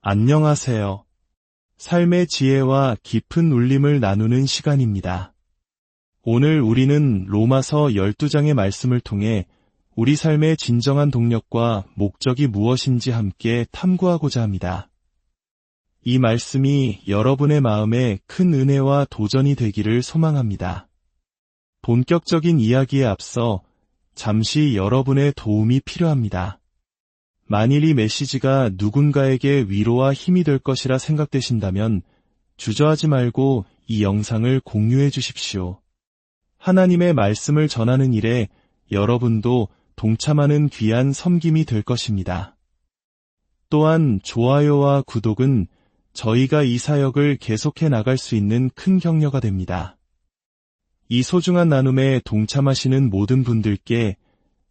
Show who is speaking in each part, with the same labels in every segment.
Speaker 1: 안녕하세요. 삶의 지혜와 깊은 울림을 나누는 시간입니다. 오늘 우리는 로마서 12장의 말씀을 통해 우리 삶의 진정한 동력과 목적이 무엇인지 함께 탐구하고자 합니다. 이 말씀이 여러분의 마음에 큰 은혜와 도전이 되기를 소망합니다. 본격적인 이야기에 앞서 잠시 여러분의 도움이 필요합니다. 만일 이 메시지가 누군가에게 위로와 힘이 될 것이라 생각되신다면 주저하지 말고 이 영상을 공유해 주십시오. 하나님의 말씀을 전하는 일에 여러분도 동참하는 귀한 섬김이 될 것입니다. 또한 좋아요와 구독은 저희가 이 사역을 계속해 나갈 수 있는 큰 격려가 됩니다. 이 소중한 나눔에 동참하시는 모든 분들께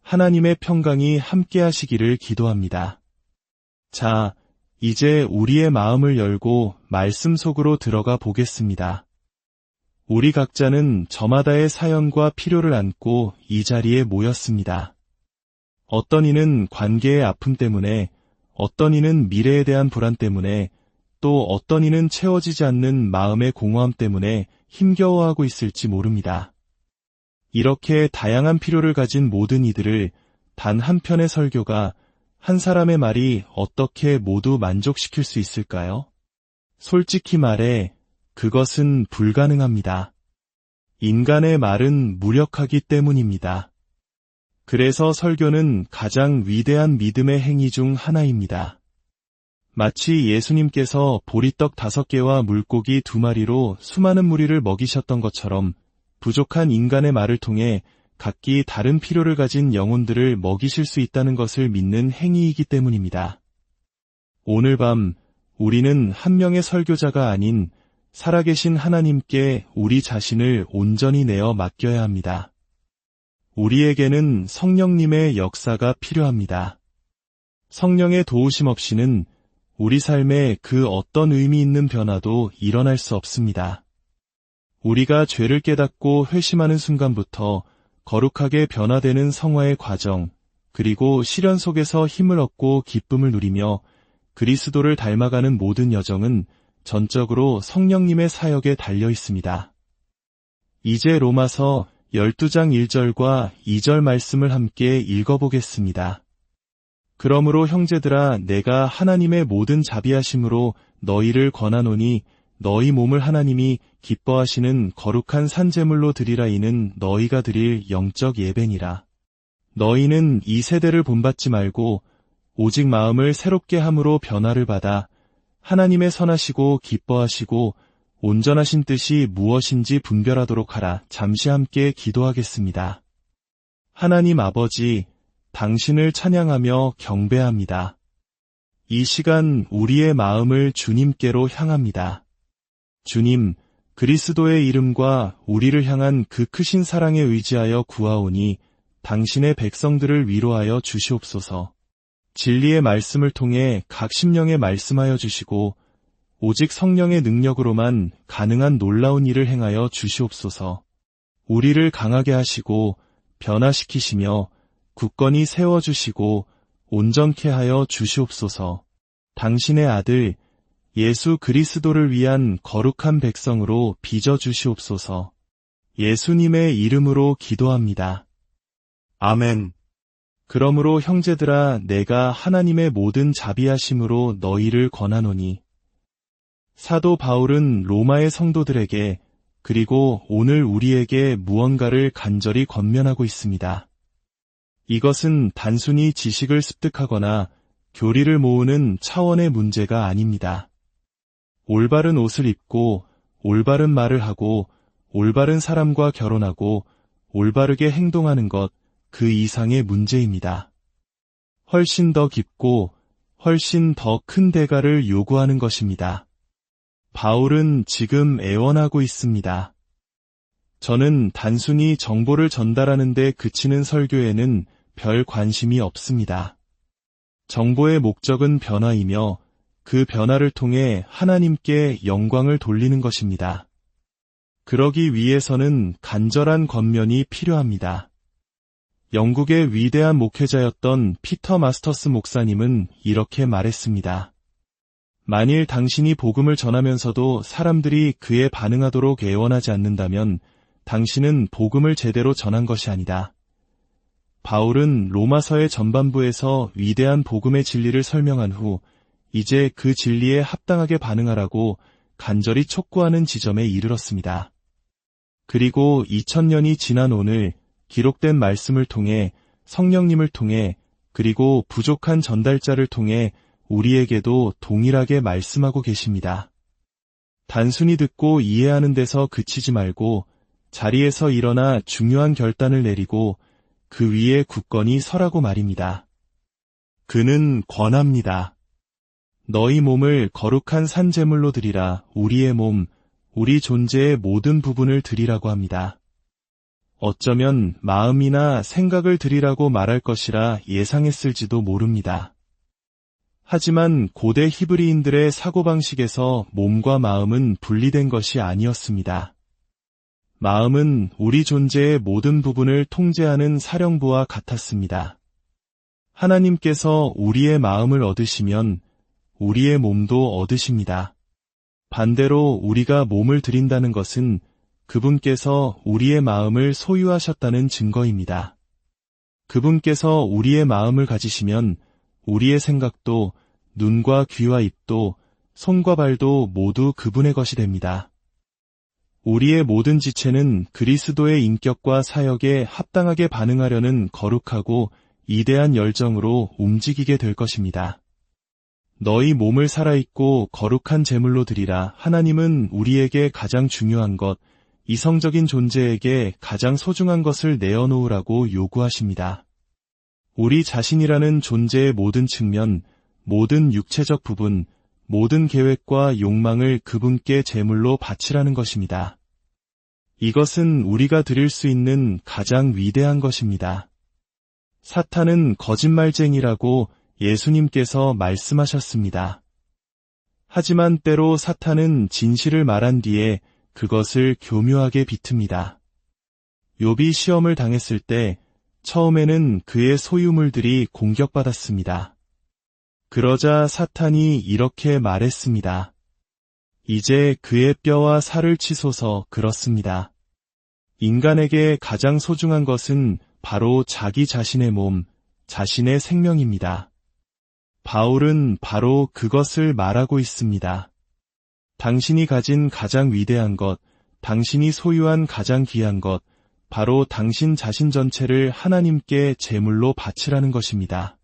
Speaker 1: 하나님의 평강이 함께 하시기를 기도합니다. 자, 이제 우리의 마음을 열고 말씀 속으로 들어가 보겠습니다. 우리 각자는 저마다의 사연과 필요를 안고 이 자리에 모였습니다. 어떤 이는 관계의 아픔 때문에, 어떤 이는 미래에 대한 불안 때문에, 또 어떤 이는 채워지지 않는 마음의 공허함 때문에 힘겨워하고 있을지 모릅니다. 이렇게 다양한 필요를 가진 모든 이들을 단 한 편의 설교가, 한 사람의 말이 어떻게 모두 만족시킬 수 있을까요? 솔직히 말해 그것은 불가능합니다. 인간의 말은 무력하기 때문입니다. 그래서 설교는 가장 위대한 믿음의 행위 중 하나입니다. 마치 예수님께서 보리떡 5개와 물고기 2마리로 수많은 무리를 먹이셨던 것처럼 부족한 인간의 말을 통해 각기 다른 필요를 가진 영혼들을 먹이실 수 있다는 것을 믿는 행위이기 때문입니다. 오늘 밤 우리는 한 명의 설교자가 아닌 살아계신 하나님께 우리 자신을 온전히 내어 맡겨야 합니다. 우리에게는 성령님의 역사가 필요합니다. 성령의 도우심 없이는 우리 삶에 그 어떤 의미 있는 변화도 일어날 수 없습니다. 우리가 죄를 깨닫고 회심하는 순간부터 거룩하게 변화되는 성화의 과정, 그리고 시련 속에서 힘을 얻고 기쁨을 누리며 그리스도를 닮아가는 모든 여정은 전적으로 성령님의 사역에 달려 있습니다. 이제 로마서 12장 1절과 2절 말씀을 함께 읽어보겠습니다. 그러므로 형제들아, 내가 하나님의 모든 자비하심으로 너희를 권하노니 너희 몸을 하나님이 기뻐하시는 거룩한 산제물로 드리라. 이는 너희가 드릴 영적 예배니라. 너희는 이 세대를 본받지 말고 오직 마음을 새롭게 함으로 변화를 받아 하나님의 선하시고 기뻐하시고 온전하신 뜻이 무엇인지 분별하도록 하라. 잠시 함께 기도하겠습니다. 하나님 아버지, 당신을 찬양하며 경배합니다. 이 시간 우리의 마음을 주님께로 향합니다. 주님, 그리스도의 이름과 우리를 향한 그 크신 사랑에 의지하여 구하오니 당신의 백성들을 위로하여 주시옵소서. 진리의 말씀을 통해 각 심령에 말씀하여 주시고 오직 성령의 능력으로만 가능한 놀라운 일을 행하여 주시옵소서. 우리를 강하게 하시고 변화시키시며 굳건히 세워주시고 온전케 하여 주시옵소서. 당신의 아들 예수 그리스도를 위한 거룩한 백성으로 빚어주시옵소서. 예수님의 이름으로 기도합니다. 아멘. 그러므로 형제들아, 내가 하나님의 모든 자비하심으로 너희를 권하노니. 사도 바울은 로마의 성도들에게 그리고 오늘 우리에게 무언가를 간절히 권면하고 있습니다. 이것은 단순히 지식을 습득하거나 교리를 모으는 차원의 문제가 아닙니다. 올바른 옷을 입고 올바른 말을 하고 올바른 사람과 결혼하고 올바르게 행동하는 것, 그 이상의 문제입니다. 훨씬 더 깊고 훨씬 더 큰 대가를 요구하는 것입니다. 바울은 지금 애원하고 있습니다. 저는 단순히 정보를 전달하는 데 그치는 설교에는 별 관심이 없습니다. 정보의 목적은 변화이며 그 변화를 통해 하나님께 영광을 돌리는 것입니다. 그러기 위해서는 간절한 권면이 필요합니다. 영국의 위대한 목회자였던 피터 마스터스 목사님은 이렇게 말했습니다. 만일 당신이 복음을 전하면서도 사람들이 그에 반응하도록 애원하지 않는다면 당신은 복음을 제대로 전한 것이 아니다. 바울은 로마서의 전반부에서 위대한 복음의 진리를 설명한 후 이제 그 진리에 합당하게 반응하라고 간절히 촉구하는 지점에 이르렀습니다. 그리고 2000년이 지난 오늘 기록된 말씀을 통해 성령님을 통해 그리고 부족한 전달자를 통해 우리에게도 동일하게 말씀하고 계십니다. 단순히 듣고 이해하는 데서 그치지 말고 자리에서 일어나 중요한 결단을 내리고 그 위에 굳건히 서라고 말입니다. 그는 권합니다. 너희 몸을 거룩한 산제물로 드리라. 우리의 몸, 우리 존재의 모든 부분을 드리라고 합니다. 어쩌면 마음이나 생각을 드리라고 말할 것이라 예상했을지도 모릅니다. 하지만 고대 히브리인들의 사고방식에서 몸과 마음은 분리된 것이 아니었습니다. 마음은 우리 존재의 모든 부분을 통제하는 사령부와 같았습니다. 하나님께서 우리의 마음을 얻으시면 우리의 몸도 얻으십니다. 반대로 우리가 몸을 드린다는 것은 그분께서 우리의 마음을 소유하셨다는 증거입니다. 그분께서 우리의 마음을 가지시면 우리의 생각도 눈과 귀와 입도 손과 발도 모두 그분의 것이 됩니다. 우리의 모든 지체는 그리스도의 인격과 사역에 합당하게 반응하려는 거룩하고 이대한 열정으로 움직이게 될 것입니다. 너희 몸을 살아있고 거룩한 제물로 드리라. 하나님은 우리에게 가장 중요한 것, 이성적인 존재에게 가장 소중한 것을 내어놓으라고 요구하십니다. 우리 자신이라는 존재의 모든 측면, 모든 육체적 부분, 모든 계획과 욕망을 그분께 제물로 바치라는 것입니다. 이것은 우리가 드릴 수 있는 가장 위대한 것입니다. 사탄은 거짓말쟁이라고 예수님께서 말씀하셨습니다. 하지만 때로 사탄은 진실을 말한 뒤에 그것을 교묘하게 비틉니다. 욥이 시험을 당했을 때 처음에는 그의 소유물들이 공격받았습니다. 그러자 사탄이 이렇게 말했습니다. 이제 그의 뼈와 살을 치소서. 그렇습니다. 인간에게 가장 소중한 것은 바로 자기 자신의 몸, 자신의 생명입니다. 바울은 바로 그것을 말하고 있습니다. 당신이 가진 가장 위대한 것, 당신이 소유한 가장 귀한 것, 바로 당신 자신 전체를 하나님께 제물로 바치라는 것입니다.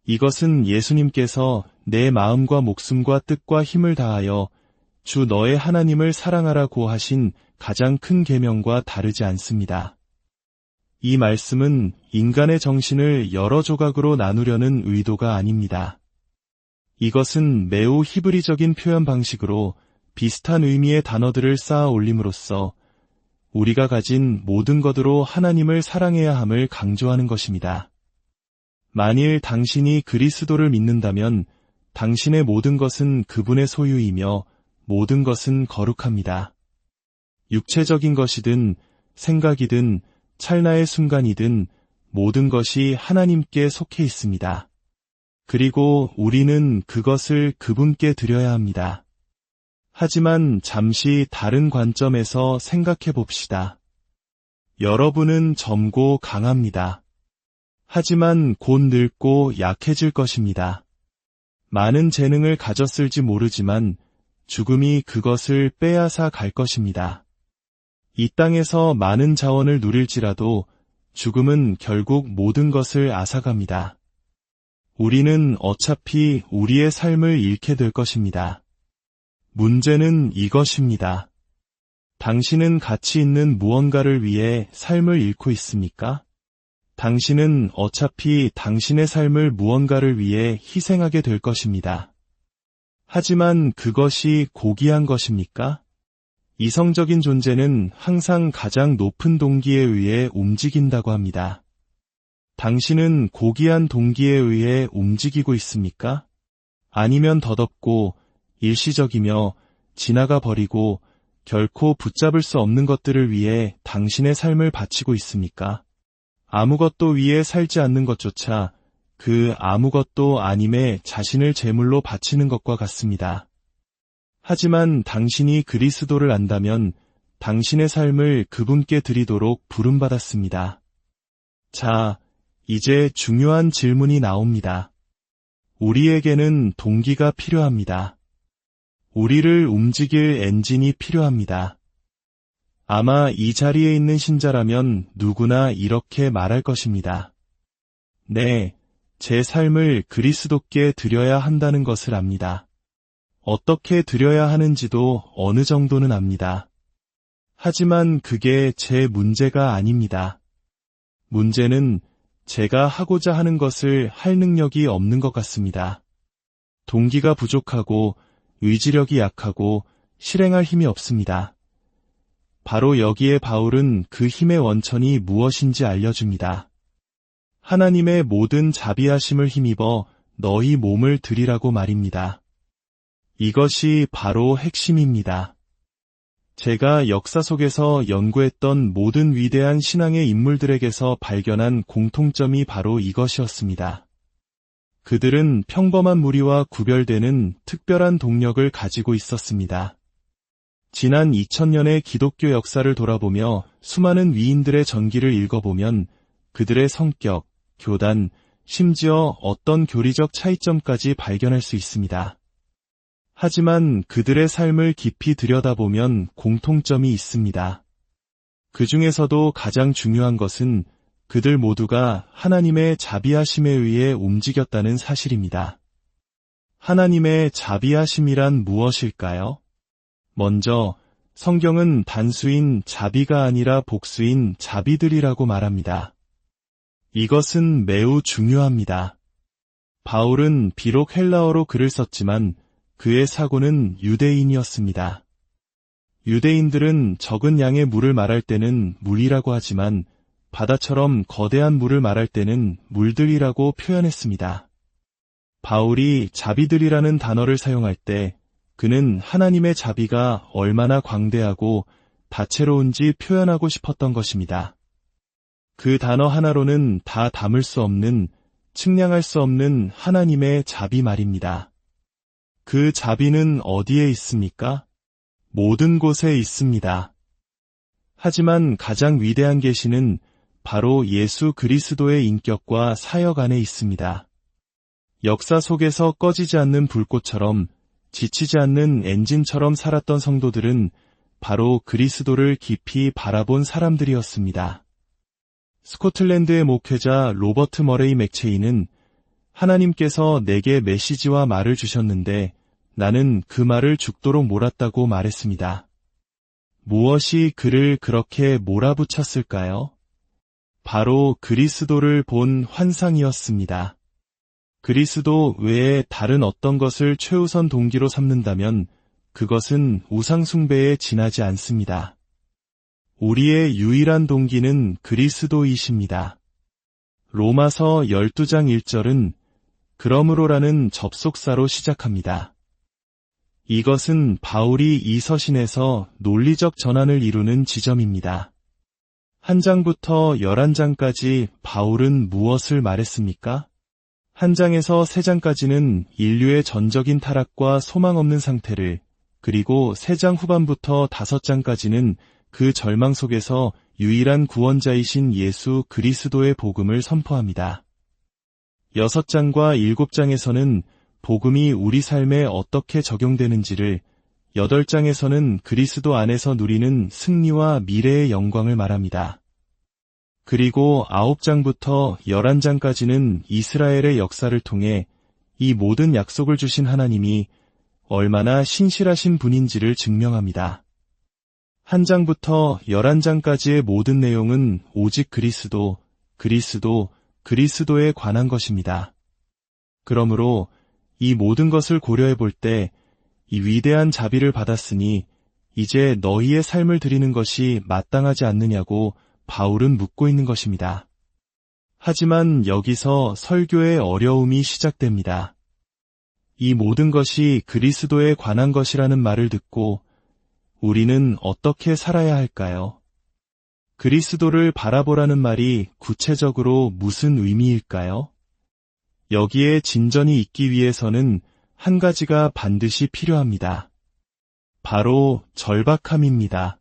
Speaker 1: 이것은 예수님께서 내 마음과 목숨과 뜻과 힘을 다하여 주 너의 하나님을 사랑하라고 하신 가장 큰 계명과 다르지 않습니다. 이 말씀은 인간의 정신을 여러 조각으로 나누려는 의도가 아닙니다. 이것은 매우 히브리적인 표현 방식으로 비슷한 의미의 단어들을 쌓아 올림으로써 우리가 가진 모든 것으로 하나님을 사랑해야 함을 강조하는 것입니다. 만일 당신이 그리스도를 믿는다면 당신의 모든 것은 그분의 소유이며 모든 것은 거룩합니다. 육체적인 것이든 생각이든 찰나의 순간이든 모든 것이 하나님께 속해 있습니다. 그리고 우리는 그것을 그분께 드려야 합니다. 하지만 잠시 다른 관점에서 생각해 봅시다. 여러분은 젊고 강합니다. 하지만 곧 늙고 약해질 것입니다. 많은 재능을 가졌을지 모르지만 죽음이 그것을 빼앗아 갈 것입니다. 이 땅에서 많은 자원을 누릴지라도 죽음은 결국 모든 것을 앗아갑니다. 우리는 어차피 우리의 삶을 잃게 될 것입니다. 문제는 이것입니다. 당신은 가치 있는 무언가를 위해 삶을 잃고 있습니까? 당신은 어차피 당신의 삶을 무언가를 위해 희생하게 될 것입니다. 하지만 그것이 고귀한 것입니까? 이성적인 존재는 항상 가장 높은 동기에 의해 움직인다고 합니다. 당신은 고귀한 동기에 의해 움직이고 있습니까? 아니면 덧없고 일시적이며 지나가 버리고 결코 붙잡을 수 없는 것들을 위해 당신의 삶을 바치고 있습니까? 아무것도 위해 살지 않는 것조차 그 아무것도 아님에 자신을 제물로 바치는 것과 같습니다. 하지만 당신이 그리스도를 안다면 당신의 삶을 그분께 드리도록 부름받았습니다. 자, 이제 중요한 질문이 나옵니다. 우리에게는 동기가 필요합니다. 우리를 움직일 엔진이 필요합니다. 아마 이 자리에 있는 신자라면 누구나 이렇게 말할 것입니다. 네, 제 삶을 그리스도께 드려야 한다는 것을 압니다. 어떻게 드려야 하는지도 어느 정도는 압니다. 하지만 그게 제 문제가 아닙니다. 문제는 제가 하고자 하는 것을 할 능력이 없는 것 같습니다. 동기가 부족하고 의지력이 약하고 실행할 힘이 없습니다. 바로 여기에 바울은 그 힘의 원천이 무엇인지 알려줍니다. 하나님의 모든 자비하심을 힘입어 너희 몸을 드리라고 말입니다. 이것이 바로 핵심입니다. 제가 역사 속에서 연구했던 모든 위대한 신앙의 인물들에게서 발견한 공통점이 바로 이것이었습니다. 그들은 평범한 무리와 구별되는 특별한 동력을 가지고 있었습니다. 지난 2000년의 기독교 역사를 돌아보며 수많은 위인들의 전기를 읽어보면 그들의 성격, 교단, 심지어 어떤 교리적 차이점까지 발견할 수 있습니다. 하지만 그들의 삶을 깊이 들여다보면 공통점이 있습니다. 그 중에서도 가장 중요한 것은 그들 모두가 하나님의 자비하심에 의해 움직였다는 사실입니다. 하나님의 자비하심이란 무엇일까요? 먼저 성경은 단수인 자비가 아니라 복수인 자비들이라고 말합니다. 이것은 매우 중요합니다. 바울은 비록 헬라어로 글을 썼지만 그의 사고는 유대인이었습니다. 유대인들은 적은 양의 물을 말할 때는 물이라고 하지만 바다처럼 거대한 물을 말할 때는 물들이라고 표현했습니다. 바울이 자비들이라는 단어를 사용할 때 그는 하나님의 자비가 얼마나 광대하고 다채로운지 표현하고 싶었던 것입니다. 그 단어 하나로는 다 담을 수 없는, 측량할 수 없는 하나님의 자비 말입니다. 그 자비는 어디에 있습니까? 모든 곳에 있습니다. 하지만 가장 위대한 계시는 바로 예수 그리스도의 인격과 사역 안에 있습니다. 역사 속에서 꺼지지 않는 불꽃처럼 지치지 않는 엔진처럼 살았던 성도들은 바로 그리스도를 깊이 바라본 사람들이었습니다. 스코틀랜드의 목회자 로버트 머레이 맥체이는 하나님께서 내게 메시지와 말을 주셨는데 나는 그 말을 죽도록 몰았다고 말했습니다. 무엇이 그를 그렇게 몰아붙였을까요? 바로 그리스도를 본 환상이었습니다. 그리스도 외에 다른 어떤 것을 최우선 동기로 삼는다면 그것은 우상숭배에 지나지 않습니다. 우리의 유일한 동기는 그리스도이십니다. 로마서 12장 1절은 그러므로라는 접속사로 시작합니다. 이것은 바울이 이 서신에서 논리적 전환을 이루는 지점입니다. 한 장부터 11장까지 바울은 무엇을 말했습니까? 한 장에서 3장까지는 인류의 전적인 타락과 소망 없는 상태를, 그리고 3장 후반부터 5장까지는 그 절망 속에서 유일한 구원자이신 예수 그리스도의 복음을 선포합니다. 6장과 7장에서는 복음이 우리 삶에 어떻게 적용되는지를, 8장에서는 그리스도 안에서 누리는 승리와 미래의 영광을 말합니다. 그리고 9장부터 11장까지는 이스라엘의 역사를 통해 이 모든 약속을 주신 하나님이 얼마나 신실하신 분인지를 증명합니다. 한 장부터 11장까지의 모든 내용은 오직 그리스도에 관한 것입니다. 그러므로 이 모든 것을 고려해 볼 때 이 위대한 자비를 받았으니 이제 너희의 삶을 드리는 것이 마땅하지 않느냐고 바울은 묻고 있는 것입니다. 하지만 여기서 설교의 어려움이 시작됩니다. 이 모든 것이 그리스도에 관한 것이라는 말을 듣고 우리는 어떻게 살아야 할까요? 그리스도를 바라보라는 말이 구체적으로 무슨 의미일까요? 여기에 진전이 있기 위해서는 한 가지가 반드시 필요합니다. 바로 절박함입니다.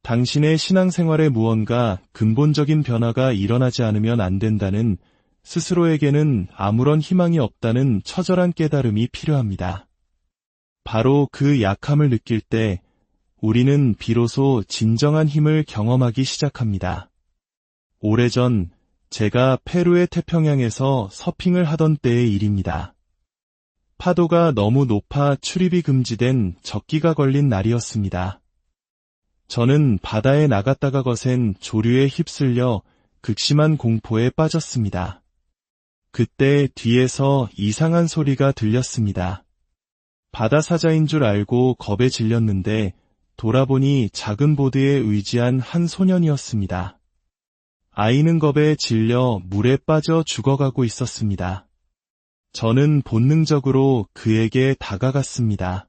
Speaker 1: 당신의 신앙생활에 무언가 근본적인 변화가 일어나지 않으면 안 된다는, 스스로에게는 아무런 희망이 없다는 처절한 깨달음이 필요합니다. 바로 그 약함을 느낄 때 우리는 비로소 진정한 힘을 경험하기 시작합니다. 오래전 제가 페루의 태평양에서 서핑을 하던 때의 일입니다. 파도가 너무 높아 출입이 금지된 적기가 걸린 날이었습니다. 저는 바다에 나갔다가 거센 조류에 휩쓸려 극심한 공포에 빠졌습니다. 그때 뒤에서 이상한 소리가 들렸습니다. 바다사자인 줄 알고 겁에 질렸는데 돌아보니 작은 보드에 의지한 한 소년이었습니다. 아이는 겁에 질려 물에 빠져 죽어가고 있었습니다. 저는 본능적으로 그에게 다가갔습니다.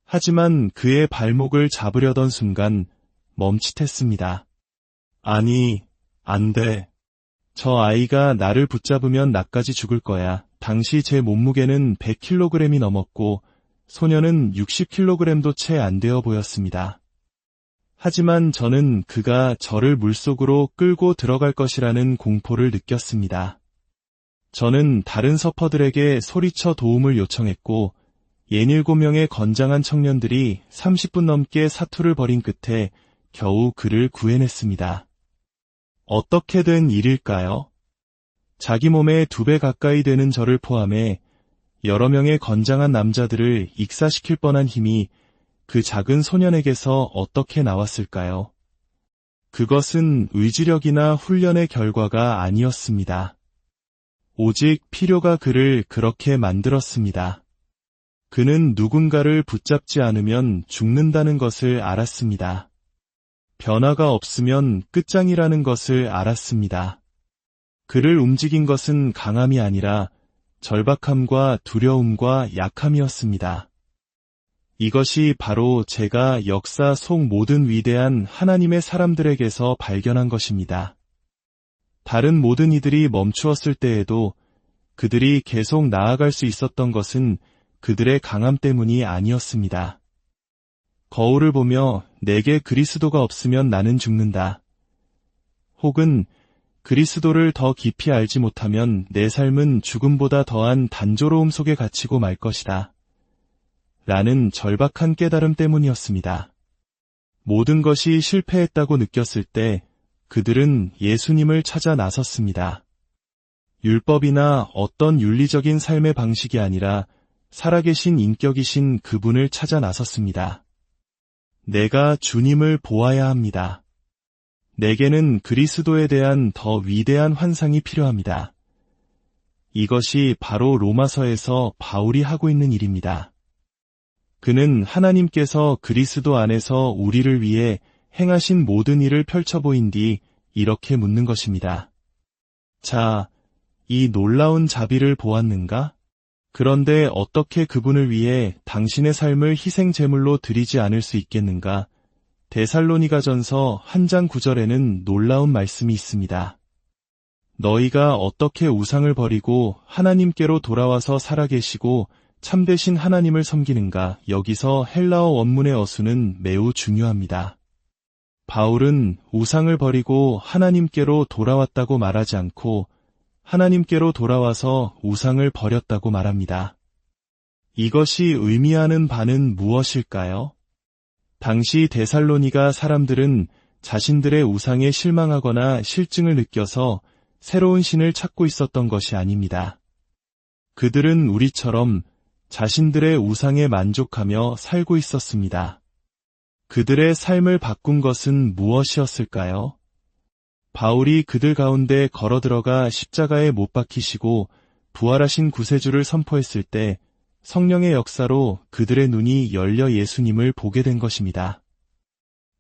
Speaker 1: 하지만 그의 발목을 잡으려던 순간 멈칫했습니다. 아니, 안 돼. 저 아이가 나를 붙잡으면 나까지 죽을 거야. 당시 제 몸무게는 100kg이 넘었고 소녀는 60kg도 채 안 되어 보였습니다. 하지만 저는 그가 저를 물속으로 끌고 들어갈 것이라는 공포를 느꼈습니다. 저는 다른 서퍼들에게 소리쳐 도움을 요청했고 67명의 건장한 청년들이 30분 넘게 사투를 벌인 끝에 겨우 그를 구해냈습니다. 어떻게 된 일일까요? 자기 몸의 2배 가까이 되는 저를 포함해 여러 명의 건장한 남자들을 익사시킬 뻔한 힘이 그 작은 소년에게서 어떻게 나왔을까요? 그것은 의지력이나 훈련의 결과가 아니었습니다. 오직 필요가 그를 그렇게 만들었습니다. 그는 누군가를 붙잡지 않으면 죽는다는 것을 알았습니다. 변화가 없으면 끝장이라는 것을 알았습니다. 그를 움직인 것은 강함이 아니라 절박함과 두려움과 약함이었습니다. 이것이 바로 제가 역사 속 모든 위대한 하나님의 사람들에게서 발견한 것입니다. 다른 모든 이들이 멈추었을 때에도 그들이 계속 나아갈 수 있었던 것은 그들의 강함 때문이 아니었습니다. 거울을 보며 내게 그리스도가 없으면 나는 죽는다. 혹은 그리스도를 더 깊이 알지 못하면 내 삶은 죽음보다 더한 단조로움 속에 갇히고 말 것이다. 라는 절박한 깨달음 때문이었습니다. 모든 것이 실패했다고 느꼈을 때 그들은 예수님을 찾아 나섰습니다. 율법이나 어떤 윤리적인 삶의 방식이 아니라 살아계신 인격이신 그분을 찾아 나섰습니다. 내가 주님을 보아야 합니다. 내게는 그리스도에 대한 더 위대한 환상이 필요합니다. 이것이 바로 로마서에서 바울이 하고 있는 일입니다. 그는 하나님께서 그리스도 안에서 우리를 위해 행하신 모든 일을 펼쳐보인 뒤 이렇게 묻는 것입니다. 자, 이 놀라운 자비를 보았는가? 그런데 어떻게 그분을 위해 당신의 삶을 희생 제물로 드리지 않을 수 있겠는가? 데살로니가전서 1장 9절에는 놀라운 말씀이 있습니다. 너희가 어떻게 우상을 버리고 하나님께로 돌아와서 살아계시고 참되신 하나님을 섬기는가? 여기서 헬라어 원문의 어수는 매우 중요합니다. 바울은 우상을 버리고 하나님께로 돌아왔다고 말하지 않고 하나님께로 돌아와서 우상을 버렸다고 말합니다. 이것이 의미하는 바는 무엇일까요? 당시 데살로니가 사람들은 자신들의 우상에 실망하거나 실증을 느껴서 새로운 신을 찾고 있었던 것이 아닙니다. 그들은 우리처럼 자신들의 우상에 만족하며 살고 있었습니다. 그들의 삶을 바꾼 것은 무엇이었을까요? 바울이 그들 가운데 걸어 들어가 십자가에 못 박히시고 부활하신 구세주를 선포했을 때 성령의 역사로 그들의 눈이 열려 예수님을 보게 된 것입니다.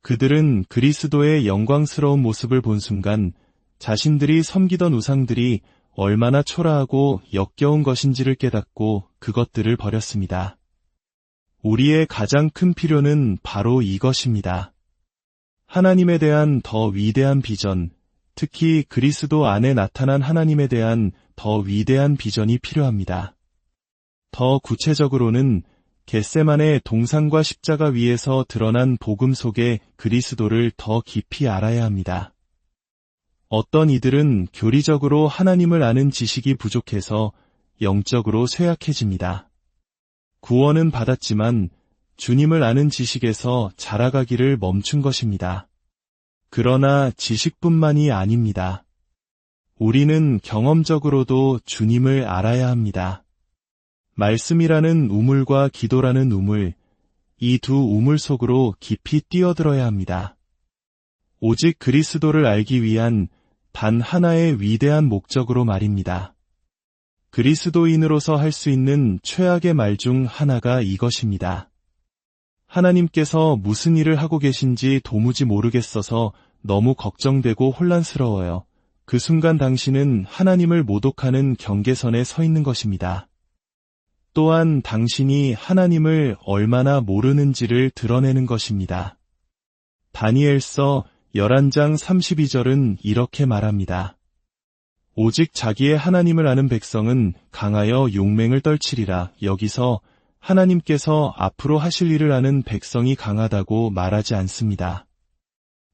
Speaker 1: 그들은 그리스도의 영광스러운 모습을 본 순간 자신들이 섬기던 우상들이 얼마나 초라하고 역겨운 것인지를 깨닫고 그것들을 버렸습니다. 우리의 가장 큰 필요는 바로 이것입니다. 하나님에 대한 더 위대한 비전, 특히 그리스도 안에 나타난 하나님에 대한 더 위대한 비전이 필요합니다. 더 구체적으로는 겟세마네 동상과 십자가 위에서 드러난 복음 속의 그리스도를 더 깊이 알아야 합니다. 어떤 이들은 교리적으로 하나님을 아는 지식이 부족해서 영적으로 쇠약해집니다. 구원은 받았지만 주님을 아는 지식에서 자라가기를 멈춘 것입니다. 그러나 지식뿐만이 아닙니다. 우리는 경험적으로도 주님을 알아야 합니다. 말씀이라는 우물과 기도라는 우물, 이 두 우물 속으로 깊이 뛰어들어야 합니다. 오직 그리스도를 알기 위한 단 하나의 위대한 목적으로 말입니다. 그리스도인으로서 할 수 있는 최악의 말 중 하나가 이것입니다. 하나님께서 무슨 일을 하고 계신지 도무지 모르겠어서 너무 걱정되고 혼란스러워요. 그 순간 당신은 하나님을 모독하는 경계선에 서 있는 것입니다. 또한 당신이 하나님을 얼마나 모르는지를 드러내는 것입니다. 다니엘서 11장 32절은 이렇게 말합니다. 오직 자기의 하나님을 아는 백성은 강하여 용맹을 떨치리라. 여기서 하나님께서 앞으로 하실 일을 아는 백성이 강하다고 말하지 않습니다.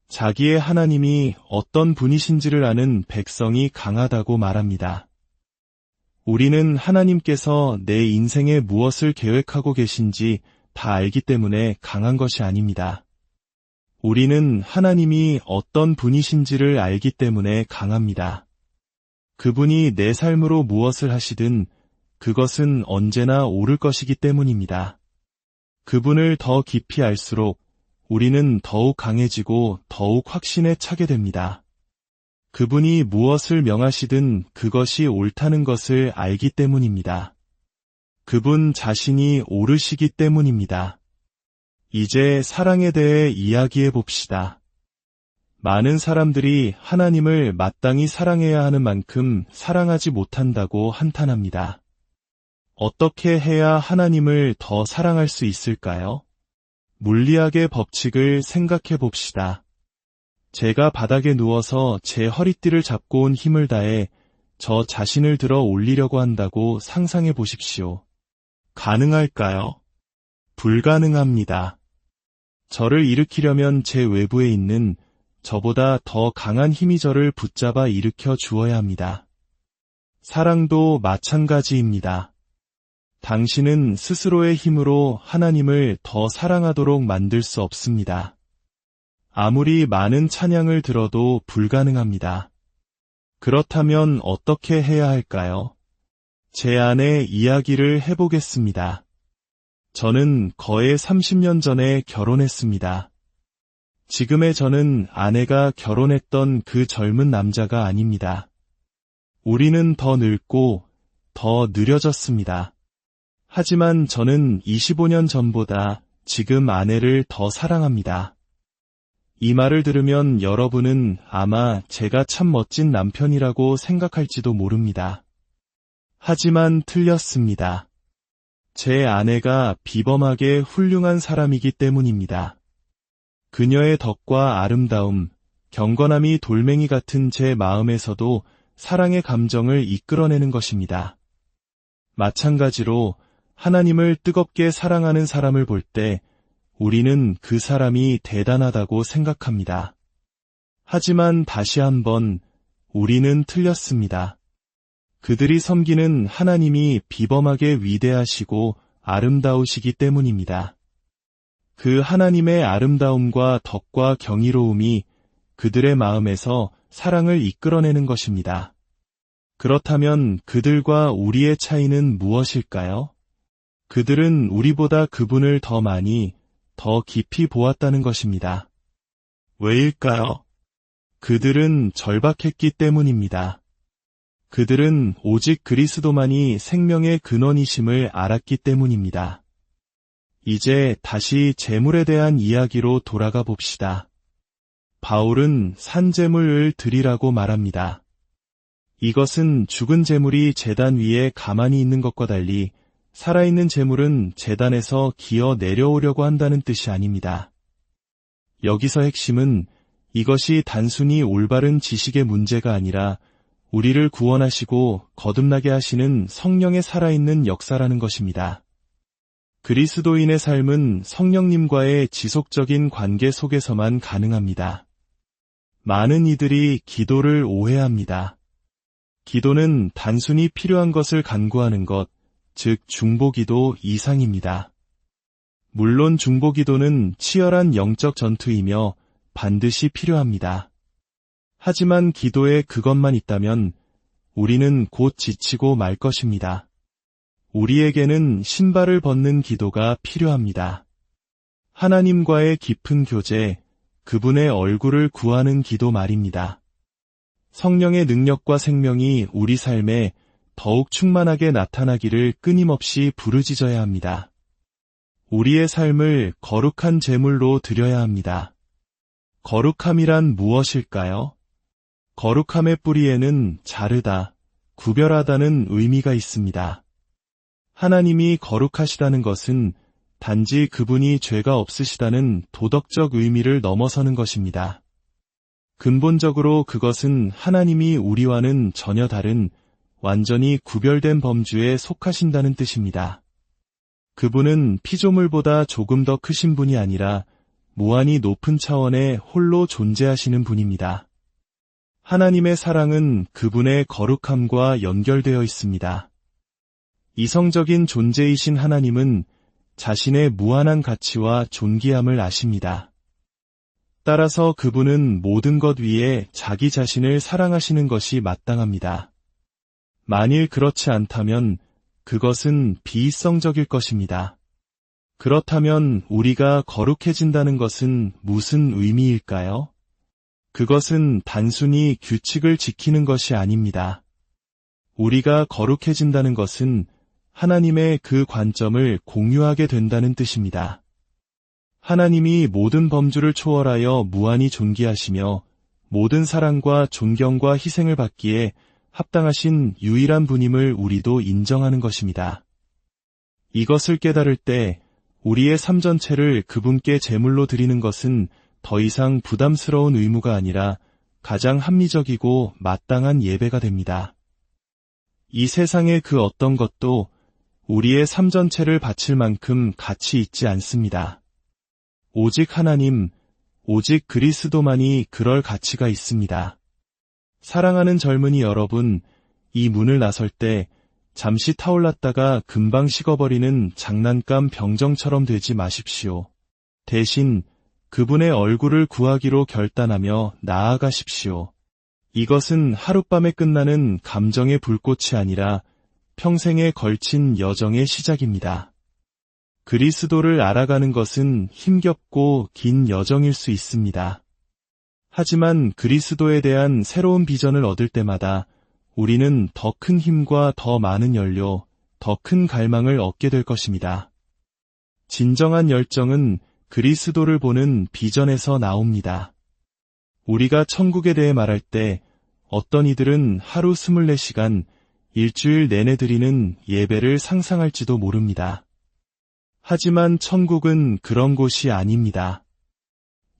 Speaker 1: 자기의 하나님이 어떤 분이신지를 아는 백성이 강하다고 말합니다. 우리는 하나님께서 내 인생에 무엇을 계획하고 계신지 다 알기 때문에 강한 것이 아닙니다. 우리는 하나님이 어떤 분이신지를 알기 때문에 강합니다. 그분이 내 삶으로 무엇을 하시든 그것은 언제나 옳을 것이기 때문입니다. 그분을 더 깊이 알수록 우리는 더욱 강해지고 더욱 확신에 차게 됩니다. 그분이 무엇을 명하시든 그것이 옳다는 것을 알기 때문입니다. 그분 자신이 옳으시기 때문입니다. 이제 사랑에 대해 이야기해 봅시다. 많은 사람들이 하나님을 마땅히 사랑해야 하는 만큼 사랑하지 못한다고 한탄합니다. 어떻게 해야 하나님을 더 사랑할 수 있을까요? 물리학의 법칙을 생각해 봅시다. 제가 바닥에 누워서 제 허리띠를 잡고 온 힘을 다해 저 자신을 들어 올리려고 한다고 상상해 보십시오. 가능할까요? 불가능합니다. 저를 일으키려면 제 외부에 있는 저보다 더 강한 힘이 저를 붙잡아 일으켜 주어야 합니다. 사랑도 마찬가지입니다. 당신은 스스로의 힘으로 하나님을 더 사랑하도록 만들 수 없습니다. 아무리 많은 찬양을 들어도 불가능합니다. 그렇다면 어떻게 해야 할까요? 제 안에 이야기를 해보겠습니다. 저는 거의 30년 전에 결혼했습니다. 지금의 저는 아내가 결혼했던 그 젊은 남자가 아닙니다. 우리는 더 늙고 더 느려졌습니다. 하지만 저는 25년 전보다 지금 아내를 더 사랑합니다. 이 말을 들으면 여러분은 아마 제가 참 멋진 남편이라고 생각할지도 모릅니다. 하지만 틀렸습니다. 제 아내가 비범하게 훌륭한 사람이기 때문입니다. 그녀의 덕과 아름다움, 경건함이 돌멩이 같은 제 마음에서도 사랑의 감정을 이끌어내는 것입니다. 마찬가지로 하나님을 뜨겁게 사랑하는 사람을 볼 때 우리는 그 사람이 대단하다고 생각합니다. 하지만 다시 한번 우리는 틀렸습니다. 그들이 섬기는 하나님이 비범하게 위대하시고 아름다우시기 때문입니다. 그 하나님의 아름다움과 덕과 경이로움이 그들의 마음에서 사랑을 이끌어내는 것입니다. 그렇다면 그들과 우리의 차이는 무엇일까요? 그들은 우리보다 그분을 더 많이, 더 깊이 보았다는 것입니다. 왜일까요? 그들은 절박했기 때문입니다. 그들은 오직 그리스도만이 생명의 근원이심을 알았기 때문입니다. 이제 다시 재물에 대한 이야기로 돌아가 봅시다. 바울은 산재물을 드리라고 말합니다. 이것은 죽은 재물이 제단 위에 가만히 있는 것과 달리 살아있는 재물은 제단에서 기어 내려오려고 한다는 뜻이 아닙니다. 여기서 핵심은 이것이 단순히 올바른 지식의 문제가 아니라 우리를 구원하시고 거듭나게 하시는 성령의 살아있는 역사라는 것입니다. 그리스도인의 삶은 성령님과의 지속적인 관계 속에서만 가능합니다. 많은 이들이 기도를 오해합니다. 기도는 단순히 필요한 것을 간구하는 것, 즉 중보기도 이상입니다. 물론 중보기도는 치열한 영적 전투이며 반드시 필요합니다. 하지만 기도에 그것만 있다면 우리는 곧 지치고 말 것입니다. 우리에게는 신발을 벗는 기도가 필요합니다. 하나님과의 깊은 교제, 그분의 얼굴을 구하는 기도 말입니다. 성령의 능력과 생명이 우리 삶에 더욱 충만하게 나타나기를 끊임없이 부르짖어야 합니다. 우리의 삶을 거룩한 제물로 드려야 합니다. 거룩함이란 무엇일까요? 거룩함의 뿌리에는 자르다, 구별하다는 의미가 있습니다. 하나님이 거룩하시다는 것은 단지 그분이 죄가 없으시다는 도덕적 의미를 넘어서는 것입니다. 근본적으로 그것은 하나님이 우리와는 전혀 다른 완전히 구별된 범주에 속하신다는 뜻입니다. 그분은 피조물보다 조금 더 크신 분이 아니라 무한히 높은 차원에 홀로 존재하시는 분입니다. 하나님의 사랑은 그분의 거룩함과 연결되어 있습니다. 이성적인 존재이신 하나님은 자신의 무한한 가치와 존귀함을 아십니다. 따라서 그분은 모든 것 위에 자기 자신을 사랑하시는 것이 마땅합니다. 만일 그렇지 않다면 그것은 비이성적일 것입니다. 그렇다면 우리가 거룩해진다는 것은 무슨 의미일까요? 그것은 단순히 규칙을 지키는 것이 아닙니다. 우리가 거룩해진다는 것은 하나님의 그 관점을 공유하게 된다는 뜻입니다. 하나님이 모든 범주를 초월하여 무한히 존귀하시며 모든 사랑과 존경과 희생을 받기에 합당하신 유일한 분임을 우리도 인정하는 것입니다. 이것을 깨달을 때 우리의 삶 전체를 그분께 제물로 드리는 것은 더 이상 부담스러운 의무가 아니라 가장 합리적이고 마땅한 예배가 됩니다. 이 세상의 그 어떤 것도 우리의 삶 전체를 바칠 만큼 가치 있지 않습니다. 오직 하나님, 오직 그리스도만이 그럴 가치가 있습니다. 사랑하는 젊은이 여러분, 이 문을 나설 때 잠시 타올랐다가 금방 식어버리는 장난감 병정처럼 되지 마십시오. 대신 그분의 얼굴을 구하기로 결단하며 나아가십시오. 이것은 하룻밤에 끝나는 감정의 불꽃이 아니라 평생에 걸친 여정의 시작입니다. 그리스도를 알아가는 것은 힘겹고 긴 여정일 수 있습니다. 하지만 그리스도에 대한 새로운 비전을 얻을 때마다 우리는 더 큰 힘과 더 많은 연료, 더 큰 갈망을 얻게 될 것입니다. 진정한 열정은 그리스도를 보는 비전에서 나옵니다. 우리가 천국에 대해 말할 때 어떤 이들은 하루 24시간, 일주일 내내 드리는 예배를 상상할지도 모릅니다. 하지만 천국은 그런 곳이 아닙니다.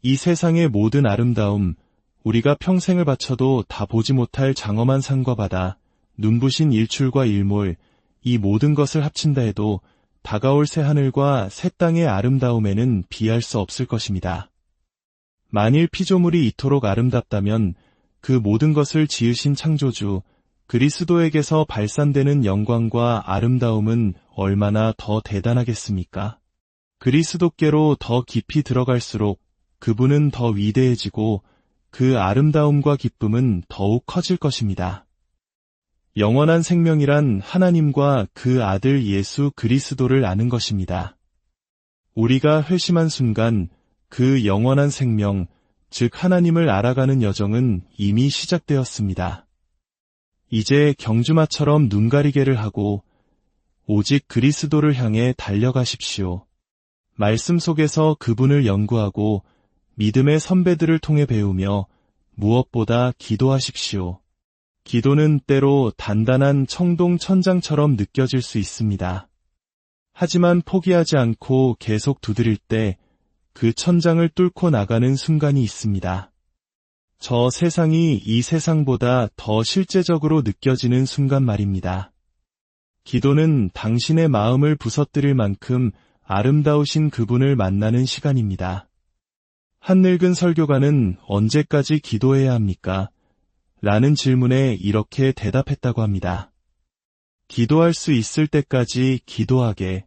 Speaker 1: 이 세상의 모든 아름다움, 우리가 평생을 바쳐도 다 보지 못할 장엄한 산과 바다, 눈부신 일출과 일몰, 이 모든 것을 합친다 해도 다가올 새 하늘과 새 땅의 아름다움에는 비할 수 없을 것입니다. 만일 피조물이 이토록 아름답다면 그 모든 것을 지으신 창조주, 그리스도에게서 발산되는 영광과 아름다움은 얼마나 더 대단하겠습니까? 그리스도께로 더 깊이 들어갈수록 그분은 더 위대해지고 그 아름다움과 기쁨은 더욱 커질 것입니다. 영원한 생명이란 하나님과 그 아들 예수 그리스도를 아는 것입니다. 우리가 회심한 순간 그 영원한 생명, 즉 하나님을 알아가는 여정은 이미 시작되었습니다. 이제 경주마처럼 눈가리개를 하고 오직 그리스도를 향해 달려가십시오. 말씀 속에서 그분을 연구하고 믿음의 선배들을 통해 배우며 무엇보다 기도하십시오. 기도는 때로 단단한 청동 천장처럼 느껴질 수 있습니다. 하지만 포기하지 않고 계속 두드릴 때 그 천장을 뚫고 나가는 순간이 있습니다. 저 세상이 이 세상보다 더 실제적으로 느껴지는 순간 말입니다. 기도는 당신의 마음을 부서뜨릴 만큼 아름다우신 그분을 만나는 시간입니다. 한 늙은 설교가는 언제까지 기도해야 합니까? 라는 질문에 이렇게 대답했다고 합니다. 기도할 수 있을 때까지 기도하게,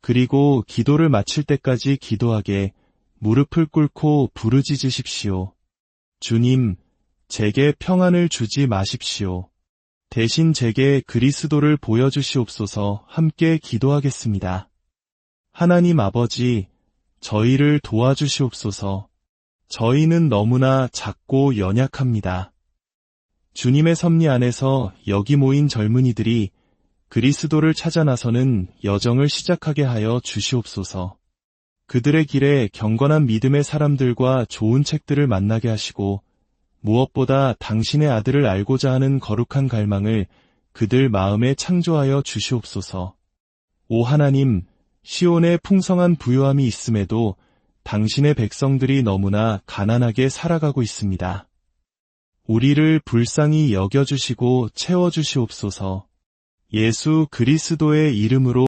Speaker 1: 그리고 기도를 마칠 때까지 기도하게 무릎을 꿇고 부르짖으십시오. 주님, 제게 평안을 주지 마십시오. 대신 제게 그리스도를 보여주시옵소서. 함께 기도하겠습니다. 하나님 아버지, 저희를 도와주시옵소서. 저희는 너무나 작고 연약합니다. 주님의 섭리 안에서 여기 모인 젊은이들이 그리스도를 찾아 나서는 여정을 시작하게 하여 주시옵소서. 그들의 길에 경건한 믿음의 사람들과 좋은 책들을 만나게 하시고 무엇보다 당신의 아들을 알고자 하는 거룩한 갈망을 그들 마음에 창조하여 주시옵소서. 오 하나님, 시온에 풍성한 부유함이 있음에도 당신의 백성들이 너무나 가난하게 살아가고 있습니다. 우리를 불쌍히 여겨주시고 채워주시옵소서. 예수 그리스도의 이름으로